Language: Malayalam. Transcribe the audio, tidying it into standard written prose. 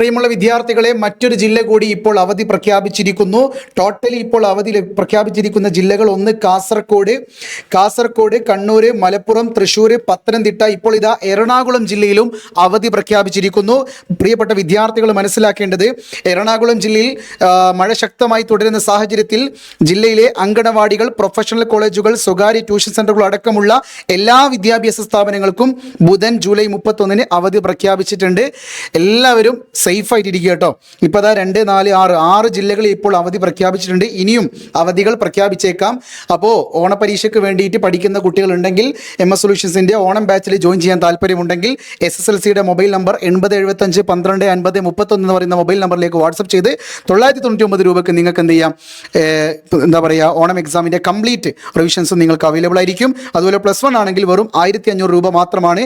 പ്രിയമുള്ള വിദ്യാർത്ഥികളെ, മറ്റൊരു ജില്ല കൂടി ഇപ്പോൾ അവധി പ്രഖ്യാപിച്ചിരിക്കുന്നു. ടോട്ടലി ഇപ്പോൾ അവധി പ്രഖ്യാപിച്ചിരിക്കുന്ന ജില്ലകൾ: ഒന്ന് കാസർഗോഡ്, കണ്ണൂർ, മലപ്പുറം, തൃശ്ശൂർ, പത്തനംതിട്ട. ഇപ്പോൾ ഇതാ എറണാകുളം ജില്ലയിലും അവധി പ്രഖ്യാപിച്ചിരിക്കുന്നു. പ്രിയപ്പെട്ട വിദ്യാർത്ഥികൾ മനസ്സിലാക്കേണ്ടത്, എറണാകുളം ജില്ലയിൽ മഴ ശക്തമായി തുടരുന്ന സാഹചര്യത്തിൽ ജില്ലയിലെ അങ്കണവാടികൾ, പ്രൊഫഷണൽ കോളേജുകൾ, സ്വകാര്യ ട്യൂഷൻ സെന്ററുകൾ അടക്കമുള്ള എല്ലാ വിദ്യാഭ്യാസ സ്ഥാപനങ്ങൾക്കും ബുധൻ ജൂലൈ 31 അവധി പ്രഖ്യാപിച്ചിട്ടുണ്ട്. എല്ലാവരും സേഫ് ആയിട്ടിരിക്കുക കേട്ടോ. ഇപ്പോൾ അതാ 2, 4, 6 ജില്ലകളിൽ ഇപ്പോൾ അവധി പ്രഖ്യാപിച്ചിട്ടുണ്ട്. ഇനിയും അവധികൾ പ്രഖ്യാപിച്ചേക്കാം. അപ്പോൾ ഓണപരീക്ഷയ്ക്ക് വേണ്ടിയിട്ട് പഠിക്കുന്ന കുട്ടികളുണ്ടെങ്കിൽ, MS സൊല്യൂഷൻസിൻ്റെ ഓണം ബാച്ചിൽ ജോയിൻ ചെയ്യാൻ താല്പര്യമുണ്ടെങ്കിൽ SSLCയുടെ മൊബൈൽ നമ്പർ 8075 12 50 31 എന്ന് പറയുന്ന മൊബൈൽ നമ്പറിലേക്ക് വാട്സപ്പ് ചെയ്ത് 999 രൂപയ്ക്ക് നിങ്ങൾക്ക് എന്ത് ചെയ്യാം, എന്താ പറയുക, ഓണം എക്സാമിൻ്റെ കംപ്ലീറ്റ് റിവിഷൻസും നിങ്ങൾക്ക് അവൈലബിൾ ആയിരിക്കും. അതുപോലെ +1 ആണെങ്കിൽ വെറും 1500 രൂപ മാത്രമാണ്.